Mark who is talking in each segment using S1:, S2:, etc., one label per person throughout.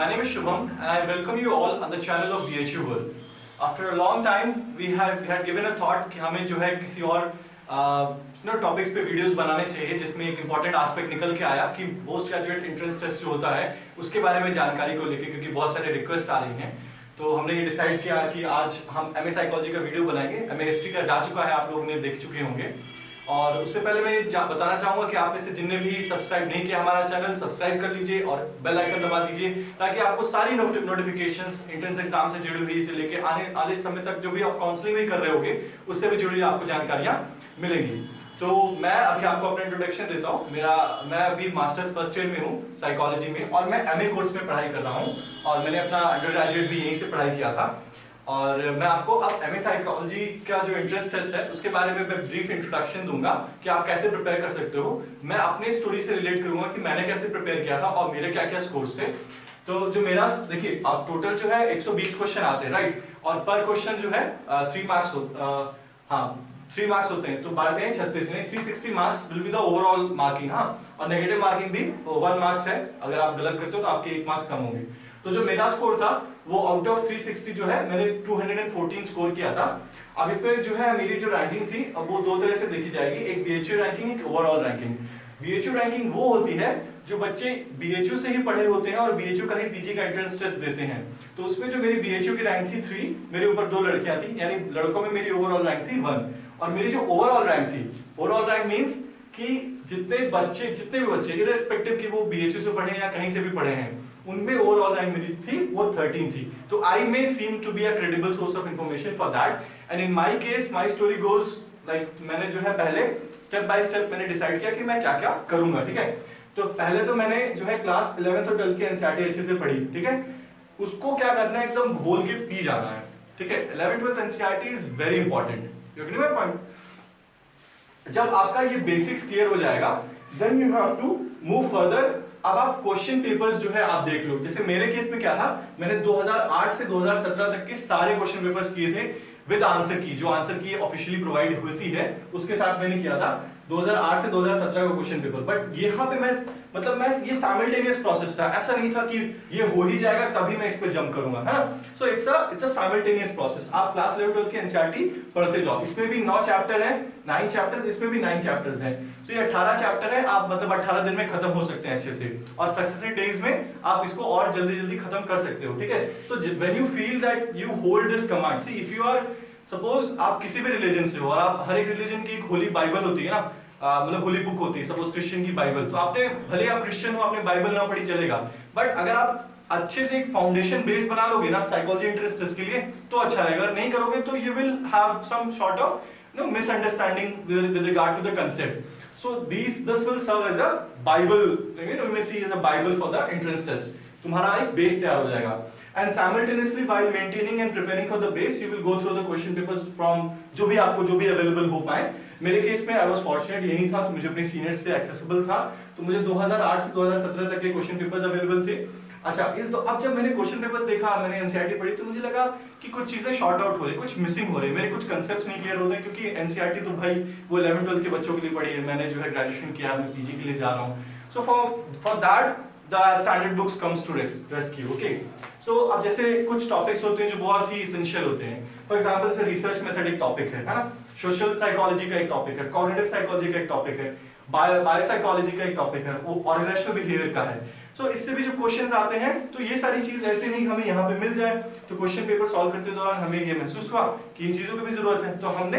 S1: My name is Shubham and I welcome you all on the channel of BHU World. After a long time we had given a thought कि हमें जो है किसी और topics पे videos बनाने चाहिए जिसमें एक इम्पॉर्टेंट एस्पेक्ट निकल के आया कि पोस्ट ग्रेजुएट एंट्रेंस टेस्ट जो होता है उसके बारे में जानकारी को लेके, क्योंकि बहुत सारे रिक्वेस्ट आ रही हैं। तो हमने ये डिसाइड किया कि आज हम एमए साइकोलॉजी का वीडियो बनाएंगे। एमए हिस्ट्री का जा चुका है, आप लोग ने देख चुके होंगे। और उससे पहले मैं बताना चाहूंगा कि आप में से जिनने भी सब्सक्राइब नहीं किया हमारा चैनल, सब्सक्राइब कर लीजिए और बेल आइकन दबा दीजिए ताकि आपको सारी नोटिफिकेशंस एंट्रेंस एग्जाम से जुड़ी हुई से लेके आने समय तक जो भी आप काउंसलिंग भी कर रहे होगे उससे भी जुड़ी आपको जानकारियां मिलेंगी। तो मैं अभी आपको अपना इंट्रोडक्शन देता हूँ। मैं अभी मास्टर्स फर्स्ट ईयर में हूँ साइकोलॉजी में और मैं एमए कोर्स में पढ़ाई कर रहा हूँ और मैंने अपना अंडर ग्रेजुएट भी यहीं से पढ़ाई किया था। और मैं आपको अब एमए साइकोलॉजी का जो एंट्रेंस टेस्ट है उसके बारे में मैं ब्रीफ इंट्रोडक्शन दूंगा कि आप कैसे प्रिपेयर कर सकते हो। मैं अपने स्टोरी से रिलेट करूंगा कि मैंने कैसे प्रिपेयर किया था और मेरे क्या क्या स्कोर्स थे। तो जो मेरा देखिए अब टोटल जो है 120 क्वेश्चन आते हैं, राइट, और पर क्वेश्चन जो है 3 मार्क्स होते हैं। तो बांटते हैं 36 नहीं 360 marks will be the overall marking. हाँ, और नेगेटिव मार्किंग भी 1 मार्क्स है। अगर आप गलत करते हो तो आपके 1 मार्क्स कम होंगे। तो जो मेरा स्कोर था वो आउट ऑफ 360 जो है मैंने 214 स्कोर किया था। अब इसमें जो है मेरी जो रैंकिंग थी अब वो दो तरह से देखी जाएगी, एक बीएचयू रैंकिंग, एक ओवरऑल रैंकिंग। बीएचयू रैंकिंग वो होती है जो बच्चे बीएचयू से ही पढ़े होते हैं और बीएचयू का ही पीजी का एंट्रेंस टेस्ट देते हैं। तो उसमें जो मेरी बीएचयू की रैंक थी 3, मेरे ऊपर 2 लड़कियां थी, यानी लड़कों में मेरी ओवरऑल रैंक थी 1। और मेरी जो ओवरऑल रैंक थी, ओवरऑल रैंक मींस कि जितने भी बच्चे इररिस्पेक्टिव कि वो बीएचयू से पढ़े या कहीं से भी पढ़े हैं, उनमें ओवरऑल रैंक मेरी थी वो 13 थी। तो I may seem to be a credible source of information for that. And in my case my story goes like मैंने जो है पहले स्टेप बाय स्टेप मैंने डिसाइड किया कि मैं क्या क्या करूंगा। ठीक है, तो पहले तो मैंने जो है क्लास 11th और 12th की एनसीईआरटी अच्छे से पढ़ी। ठीक है, उसको क्या करना है, एकदम घोल के पी जाना है। ठीक है, 11th 12th NCERT is very important. You get my point. जब आपका ये बेसिक्स क्लियर हो जाएगा then you have to move further. अब आप क्वेश्चन पेपर्स जो है आप देख लो। जैसे मेरे केस में क्या था, मैंने 2008 से 2017 तक के सारे क्वेश्चन पेपर्स किए थे विद आंसर की, जो आंसर की ऑफिशियली प्रोवाइड होती है उसके साथ मैंने किया था 2008 से 2017 का क्वेश्चन पेपर। बट यहाँ पे मैं ये साइमल्टेनियस प्रोसेस था, ऐसा नहीं था कि ये हो ही जाएगा तभी मैं इस पे जंप करूंगा, है ना। So it's a simultaneous process. आप क्लास 11 12 की एनसीईआरटी पढ़ते जाओ। इसमें भी 9 चैप्टर है, 9 चैप्टर्स, इसमें भी 9 चैप्टर्स हैं। तो ये 18 चैप्टर है, आप 18 दिन में खत्म हो सकते हैं अच्छे से, और सक्सेसिव डेज में आप इसको और जल्दी खत्म कर सकते हो। ठीक है, तो when you feel that you hold this command, see if you are suppose आप किसी भी रिलीजन से हो और आप हर एक रिलीजन की एक होली बाइबल होती है ना, मतलब होली बुक होती है, सपोज क्रिश्चियन की बाइबल, तो आपने भले आप क्रिश्चियन हो, आपने बाइबल ना पढ़ी चलेगा, बट अगर आप अच्छे से एक फाउंडेशन बेस बना लोगे ना साइकोलॉजी एंट्रेंस टेस्ट के लिए तो अच्छा रहेगा। अगर नहीं करोगे तो you will have some sort of misunderstanding with regard to the concept. So this will serve as a Bible, you may see as a Bible for the entrance test. तुम्हारा एक बेस तैयार हो जाएगा। And simultaneously while maintaining and preparing for the base you will go through the question papers from जो भी available हो पाए। मेरे केस में I was fortunate यही था, तो मुझे अपने सीनियर्स से एक्सेसिबल था, तो मुझे 2008 से 2017 तक के क्वेश्चन पेपर्स अवेलेबल थे। अच्छा, अब जब मैंने क्वेश्चन पेपर्स देखा, मैंने एनसीईआरटी पढ़ी, तो मुझे लगा कि कुछ चीजें शॉर्ट आउट हो रही, कुछ मिसिंग हो रही, मेरे कुछ कंसेप्ट्स नहीं क्लियर होते, क्योंकि एनसीईआरटी तो भाई वो 11 12 के बच्चों के लिए पढ़ी है, मैंने जो है ग्रेजुएशन किया, मैं पीजी के लिए जा रहा हूँ। So for that the standard books comes to rescue. Okay, so अब जैसे कुछ टॉपिक्स होते हैं जो बहुत ही essential होते हैं। फॉर एग्जांपल से रिसर्च मेथड एक टॉपिक है ना, सोशल साइकोलॉजी का एक टॉपिक है, कॉग्निटिव साइकोलॉजी का एक टॉपिक है, बायोसाइकोलॉजी का एक टॉपिक है, वो ऑर्गेनाइजेशनल बिहेवियर का है। सो इससे भी जो क्वेश्चंस आते हैं, तो ये सारी चीज ऐसे नहीं हमें यहाँ पे मिल जाए। तो क्वेश्चन पेपर सॉल्व करते दौरान हमें ये महसूस हुआ कि इन चीजों की भी जरूरत है, तो हमने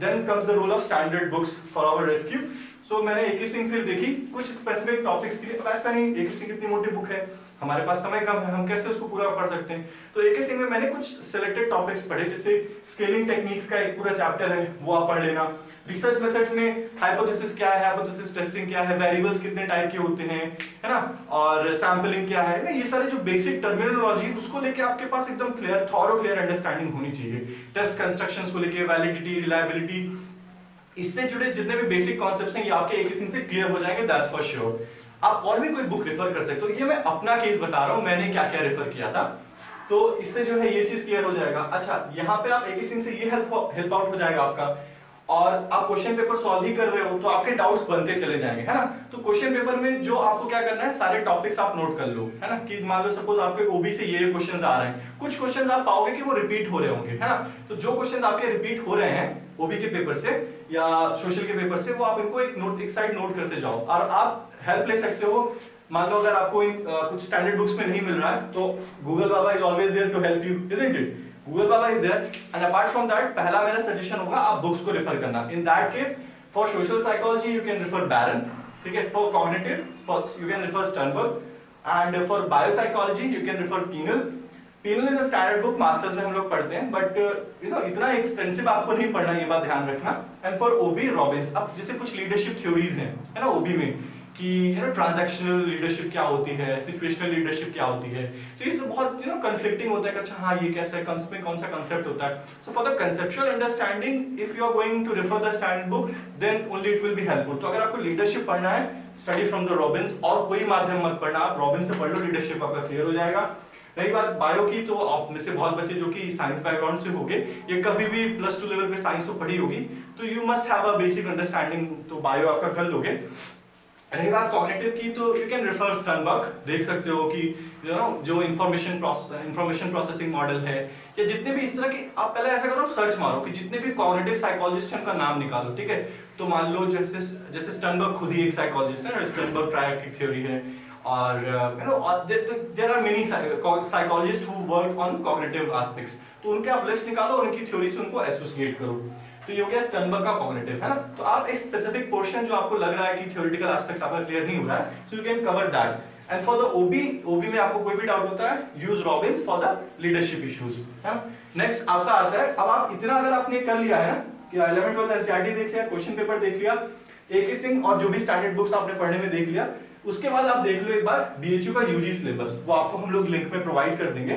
S1: then comes the role of standard books for our rescue. So मैंने एक ही सिंह फिर देखी कुछ स्पेसिफिक टॉपिक्स के लिए। अब ऐसा नहीं, एक ही सिंह इतनी मोटी बुक है, हमारे पास समय कम है, हम कैसे उसको पूरा पढ़ सकते हैं। तो एक ही सिंह में मैंने कुछ सिलेक्टेड टॉपिक्स पढ़े, जैसे स्केलिंग टेक्निक्स का एक पूरा चैप्टर है, वो आप पढ़ लेना। रिसर्च मेथड्स में हाइपोथेसिस क्या है, हाइपोथेसिस टेस्टिंग क्या है, वेरिएबल्स कितने टाइप के होते हैं, है ना, और सैंपलिंग क्या है ना, ये सारे जो बेसिक टर्मिनोलॉजी उसको लेके आपके पास एकदम क्लियर थॉरो क्लियर अंडरस्टैंडिंग होनी चाहिए। टेस्ट कंस्ट्रक्शंस को लेके, वैलिडिटी, रिलायबिलिटी, इससे जुड़े जितने भी बेसिक कॉन्सेप्ट्स हैं ये आपके एक किस्म से क्लियर हो जाएंगे, दैट्स फॉर श्योर। आप और भी कोई बुक रेफर कर सकते हो, ये मैं अपना केस बता रहा हूं, मैंने क्या क्या रेफर किया था, तो इससे जो है ये चीज क्लियर हो जाएगा। अच्छा, यहाँ पे आप एक किस्म से ये हेल्प आउट हो जाएगा आपका। और आप क्वेश्चन पेपर सॉल्व ही कर रहे हो तो आपके डाउट्स बनते चले जाएंगे, है ना। तो क्वेश्चन पेपर में जो आपको क्या करना है, सारे टॉपिक्स आप नोट कर लो, है ना। कि मान लो सपोज आपके ओबी से ये क्वेश्चंस आ रहे हैं, कुछ क्वेश्चंस आप पाओगे कि वो रिपीट हो रहे होंगे, है ना। तो जो क्वेश्चंस आपके रिपीट हो रहे हैं ओबी के पेपर से या सोशल के पेपर से, वो आप इनको एक साइड नोट करते जाओ। और आप हेल्प ले सकते हो, मान लो अगर आपको कुछ स्टैंडर्ड बुक्स में नहीं मिल रहा है तो गूगल बाबा is always there to help you, isn't it. Google बाबा is there and apart from that पहला मेरा सजेशन होगा आप बुक्स को रेफर करना। In that case for social psychology you can refer Baron, ठीक है। For cognitive you can refer Sternberg and for biopsychology you can refer Pinel. Pinel is a standard book, masters में हम लोग पढ़ते हैं, but you no इतना expensive आपको नहीं पढ़ना, ये बात ध्यान रखना। And for OB Robbins. अब जैसे कुछ लीडरशिप थ्योरीज हैं, है ना, ओबी में कि यू नो ट्रांजैक्शनल लीडरशिप क्या होती है, सिचुएशनल लीडरशिप क्या होती है, तो ये सब बहुत यू नो कन्फ्लिक्टिंग होता है कि अच्छा हाँ ये कैसा है, कौन सा कंसेप्ट होता है। So for the conceptual understanding if you are going to refer the standard book then only it will be helpful. तो अगर आपको लीडरशिप पढ़ना है, स्टडी फ्रॉम द रॉबिन्स, और कोई माध्यम मत पढ़ना, आप रॉबिन्स से पढ़ लो, लीडरशिप आपका क्लियर हो जाएगा। रही बात बायो की, तो आप में से बहुत बच्चे जो कि साइंस बैकग्राउंड से होंगे, ये कभी भी +2 लेवल पे साइंस तो पढ़ी होगी, तो you must have a basic understanding, तो बायो आपका कर लोगे। रही बात कॉग्निटिव की, तो यू कैन रेफर स्टर्नबर्ग, देख सकते हो कि यू नो जो इंफॉर्मेशन प्रोसेसिंग मॉडल है, या जितने भी इस तरह के, आप पहले ऐसा करो सर्च मारो कि जितने भी कॉग्निटिव साइकोलॉजिस्ट हैं उनका नाम निकालो, ठीक है। तो मान लो जैसे स्टर्नबर्ग खुद ही एक साइकोलॉजिस्ट है, स्टर्नबर्ग ट्रायड थ्योरी है, और you know there are many psychologists who work on cognitive aspects, तो उनके आप लिस्ट निकालो और उनकी थ्योरी से उनको एसोसिएट करो। तो ये हो गया स्टर्नबर्ग का कॉग्निटिव, है ना। तो आप एक स्पेसिफिक पोर्शन जो आपको लग रहा है कि थ्योरेटिकल एस्पेक्ट्स आपका क्लियर नहीं हो रहा है, so you can cover that. And for the OB में आपको कोई भी डाउट होता है, use Robbins for the leadership issues, है ना। नेक्स्ट आपका आता है, अब आप इतना अगर आपने कर लिया है ना कि 11th 12th एनसीईआरटी देख लिया, क्वेश्चन पेपर देख लिया, एके सिंह और जो भी स्टैंडर्ड बुक्स आपने पढ़ने में देख लिया, उसके बाद आप देख लो एक बार बीएचयू का यूजी सिलेबस, वो आपको हम लोग लिंक में प्रोवाइड कर देंगे।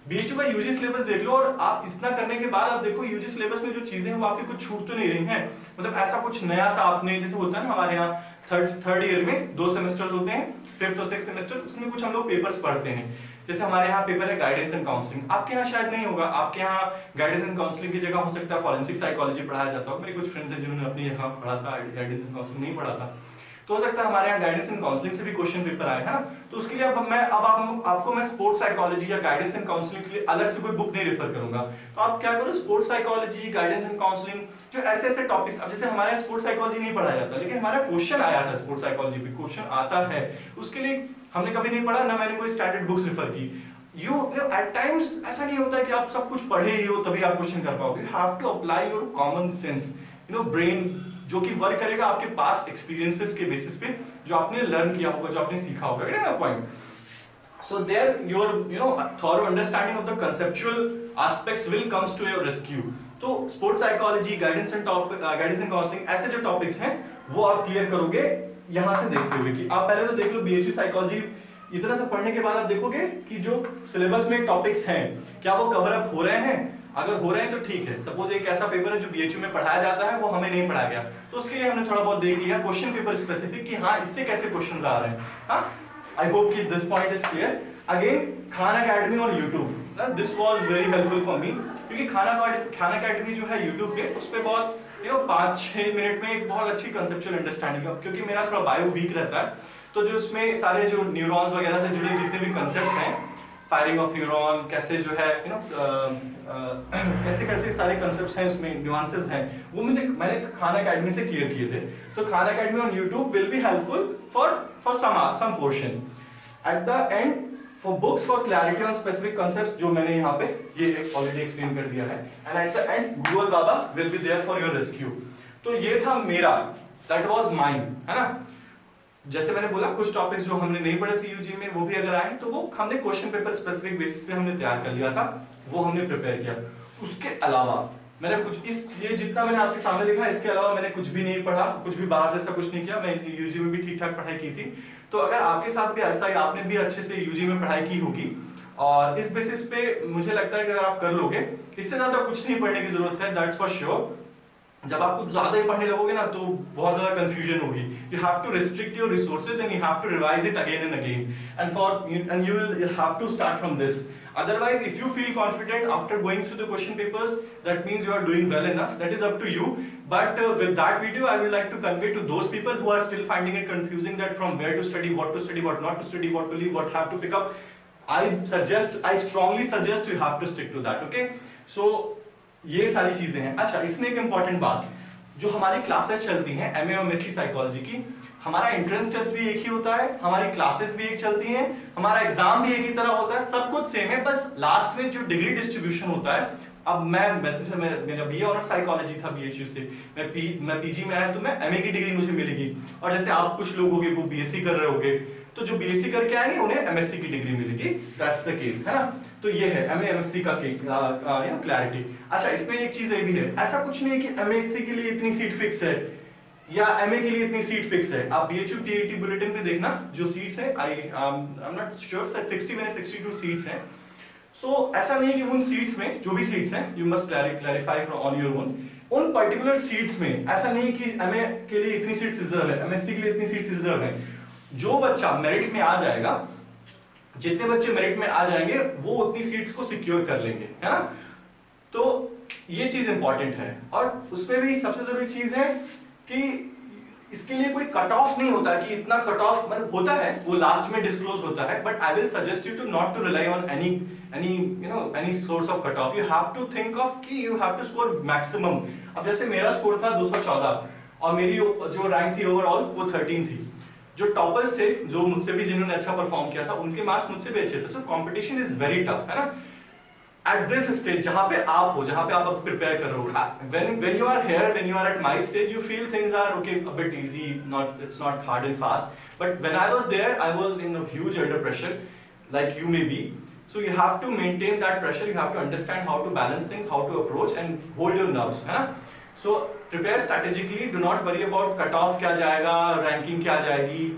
S1: बीएचयू का यूजी सिलेबस देख लो, और आप इतना करने के बाद आप देखो यूजी सिलेबस में जो चीजें हैं वो आपकी कुछ छूट तो नहीं रही हैं, मतलब ऐसा कुछ नया सा आपने, जैसे होता है ना हमारे यहाँ थर्ड ईयर में 2 सेमेस्टर्स होते हैं, 5th और 6th सेमेस्टर, उसमें कुछ हम लोग पेपर्स पढ़ते हैं। जैसे हमारे यहाँ पेपर है गाइडेंस एंड काउंसलिंग, आपके यहाँ शायद नहीं होगा, आपके यहाँ गाइडेंस एंड काउंसलिंग की जगह हो सकता है फॉरेंसिक साइकोलॉजी पढ़ाया जाता हो। मेरे कुछ फ्रेंड्स हैं जिन्होंने अपनी जगह पढ़ा था, गाइडेंस एंड काउंसलिंग नहीं पढ़ा था, तो हो सकता है हमारे यहाँ गाइडेंस एंड काउंसलिंग से भी क्वेश्चन पेपर आए, है ना। तो उसके लिए आपको मैं स्पोर्ट्स साइकोलॉजी या गाइडेंस एंड काउंसलिंग के लिए अलग से कोई बुक नहीं रेफर करूंगा। तो आप क्या करो, sports psychology, guidance and counselling, जो ऐसे टॉपिक्स, अब जैसे हमारे यहाँ स्पोर्ट्स साइकोलॉजी नहीं पढ़ाया जाता, लेकिन हमारा क्वेश्चन आया था स्पोर्ट्स साइकोलॉजी पे, क्वेश्चन आता है, उसके लिए हमने कभी नहीं पढ़ा, ना मैंने कोई स्टैंडर्ड बुक्स रेफर की। यू एट टाइम्स ऐसा नहीं होता है कि आप सब कुछ पढ़े ही हो तभी आप क्वेश्चन कर पाओगे, you have to apply your common sense, you know brain, जो कि वर्क करेगा आपके पास एक्सपीरियंसेस के बेसिस पे, जो आपने लर्न किया होगा, जो आपने सीखा होगा, getting my point. So there your you know thorough understanding of the conceptual aspects will comes to your rescue. तो sports psychology, guidance and counselling, ऐसे जो टॉपिक्स हैं वो आप क्लियर करोगे यहाँ से देखते हुए कि आप पहले तो देख लो बीएचयू साइकोलॉजी, इतना सा पढ़ने के बाद आप देखोगे कि जो सिलेबस में टॉपिक्स हैं क्या वो कवर अप हो रहे हैं, अगर हो रहे हैं तो ठीक है। सपोज एक ऐसा पेपर है जो बीएचयू में पढ़ाया जाता है वो हमें नहीं पढ़ाया गया, तो उसके लिए हमने थोड़ा बहुत देख लिया क्वेश्चन पेपर स्पेसिफिक कि हाँ इससे कैसे क्वेश्चंस आ रहे हैं। हाँ, I hope कि this point is clear. Again, Khan Academy on YouTube. This was very helpful for me क्योंकि खान अकेडमी जो है YouTube पे, उस पे बहुत 5-6 मिनट में एक बहुत अच्छी कंसेप्चुअल अंडरस्टैंडिंग है, क्योंकि मेरा थोड़ा बायो वीक रहता है, तो जो इसमें सारे जो न्यूरॉन्स वगैरह से जुड़े जितने भी कंसेप्ट्स हैं, फायरिंग ऑफ न्यूरॉन, कैसे जो है कैसे सारे कंसेप्ट्स हैं, उसमें न्यूआंसेस हैं, वो मैंने खान अकेडमी से क्लियर किए थे। तो Khan academy on YouTube will be helpful for some portion. At the end for books for clarity on specific concepts, जो मैंने यहाँ पे ये ऑलरेडी एक्सप्लेन कर दिया है, and at the end Google बाबा will be there for your rescue. तो ये था मेरा, दैट वाज माइन, है ना। जैसे मैंने बोला कुछ टॉपिक्स जो हमने नहीं पढ़े थे यूजी में, वो भी अगर आए तो वो हमने क्वेश्चन पेपर स्पेसिफिक बेसिस पे हमने तैयार कर लिया था, वो हमने प्रिपेयर किया। उसके अलावा मैंने ये जितना मैंने आपके सामने लिखा, इसके अलावा मैंने कुछ भी नहीं पढ़ा, कुछ भी बाहर से ऐसा कुछ नहीं किया। मैं यूजी में भी ठीक ठाक पढ़ाई की थी, तो अगर आपके साथ भी ऐसा ही, आपने भी अच्छे से यूजी में पढ़ाई की होगी, और इस बेसिस पे मुझे लगता है कि अगर आप कर लोगे, इससे ज्यादा कुछ नहीं पढ़ने की जरूरत है, दैट्स फॉर श्योर। जब आप कुछ ज्यादा ही पढ़ने लगोगे ना तो बहुत ज्यादा कंफ्यूजन होगी। You have to restrict your resources and you have to revise it again and again, and you will have to start from this. Otherwise, if you feel confident after going through the question papers, that means you are doing well enough. That is up to you. But with that video, I would like to convey to those people who are still finding it confusing that from where to study, what not to study, what to leave, what have to pick up. I strongly suggest you have to stick to that. Okay? So ये सारी चीजें हैं. अच्छा, इसमें एक important बात, जो हमारी क्लासेस चलती हैं MA और MSc साइकोलॉजी की, हमारा एंट्रेंस टेस्ट भी एक ही होता है, हमारी क्लासेस भी एक चलती हैं, हमारा एग्जाम भी एक ही तरह होता है, सब कुछ सेम है, बस लास्ट में जो डिग्री डिस्ट्रीब्यूशन होता है. अब मैं वैसे मेरा BA ऑनर साइकोलॉजी था BHU से, मैं PG में आया तो मैं MA की डिग्री मुझे मिलेगी, और जैसे आप कुछ लोग होंगे वो BSc कर रहे होंगे, तो जो BSc करके आएंगे उन्हें MSc की डिग्री मिलेगी. दैट्स द केस, है ना. तो ये है MA MSc का क्लैरिटी. अच्छा, इसमें एक चीज ये भी है, ऐसा कुछ नहीं है कि MSc के लिए इतनी सीट फिक्स है या MA के लिए इतनी सीट फिक्स है. आप BHU TET बुलेटिन पे देखना जो सीट्स है, आई एम नॉट श्योर, शायद 60 में 62 सीट्स हैं. सो ऐसा नहीं है कि उन सीट्स में, जो भी सीट्स हैं, you must clarify on your own, उन पर्टिकुलर सीट्स में ऐसा नहीं कि MA के लिए इतनी सीट्स रिजर्व है, MSc के लिए इतनी सीट्स रिजर्व है. जो बच्चा मेरिट में आ जाएगा, जितने बच्चे मेरिट में आ जाएंगे वो उतनी सीट्स को सिक्योर कर लेंगे, है ना. तो ये चीज इंपॉर्टेंट है. और उसमें भी सबसे जरूरी चीज है कि इसके लिए कोई कट ऑफ नहीं होता कि इतना कट ऑफ, मतलब होता है वो लास्ट में डिस्क्लोज होता है, but I will suggest you to not to rely on any source of cut off. You have to think of कि you have to score maximum. अब जैसे मेरा स्कोर था 214 और मेरी जो रैंक थी ओवरऑल वो 13 थी. जो टॉपर्स थे, जो मुझसे भी जिन्होंने अच्छा परफॉर्म किया था, उनके मार्क्स मुझसे भी अच्छे थे. So competition is very tough, है ना. At this stage, जहाँ पे आप हो, जहाँ पे आप प्रिपेयर कर रहे हो, when you are here, when you are at my stage, you feel things are okay, a bit easy, it's not hard and fast. But when I was there, I was in a huge under pressure, like you may be. So you have to maintain that pressure. You have to understand how to balance things, how to approach, and hold your nerves, है ना. So prepare strategically. Do not worry about cut off क्या जाएगा, ranking क्या जाएगी.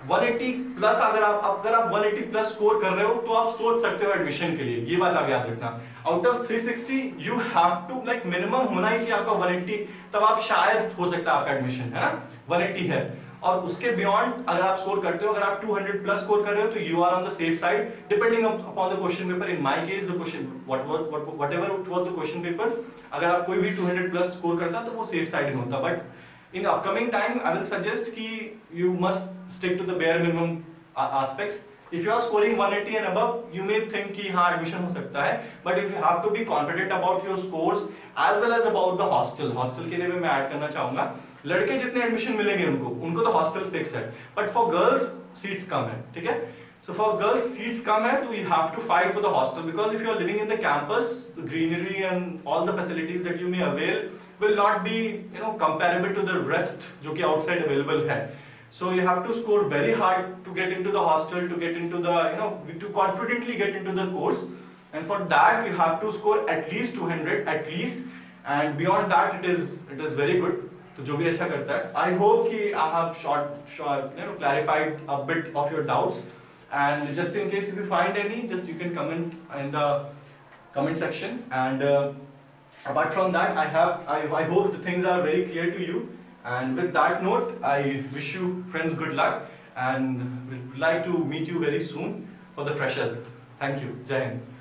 S1: 180 plus अगर आप 180 plus score कर रहे हो तो आप सोच सकते हो एडमिशन के लिए. ये बात आप याद रखना. Out of 360 you have to, like minimum होना ही चाहिए आपका 180, तब आप शायद हो सकता है आपका एडमिशन, है ना. 180 है, और उसके बियॉन्ड अगर आप स्कोर करते हो, अगर आप 200 प्लस स्कोर कर रहे हो तो you are on the safe side, depending upon the question paper. In my case the question whatever it was the question paper, अगर आप कोई भी 200 प्लस स्कोर करता तो वो सेफ साइड में होता. But in upcoming time I will suggest ki you must stick to the bare minimum aspects. If you are scoring 180 and above, you may think ki हाँ admission हो सकता है, but if you have to be confident about your scores as well as about the hostel के लिए मैं add करना चाहूँगा. लड़के जितने एडमिशन मिलेंगे उनको तो हॉस्टल फिक्स है, बट फॉर गर्ल्स सीट्स कम है, ठीक है. So for girls seats कम है, तो you have to fight for the hostel, because if you are living in the campus, the greenery and all the facilities that you may avail will not be, comparable to the rest जो कि outside available है. So you have to score very hard to get into the hostel, to get into the, to confidently get into the course, and for that you have to score at least 200 at least, and beyond that it is very good. तो जो भी अच्छा करता है, I hope कि I have clarified a bit of your doubts. And just in case if you find any, just you can comment in the comment section. And apart from that, I hope the things are very clear to you. And with that note, I wish you friends good luck, and would like to meet you very soon for the freshers. Thank you. Jai Hind.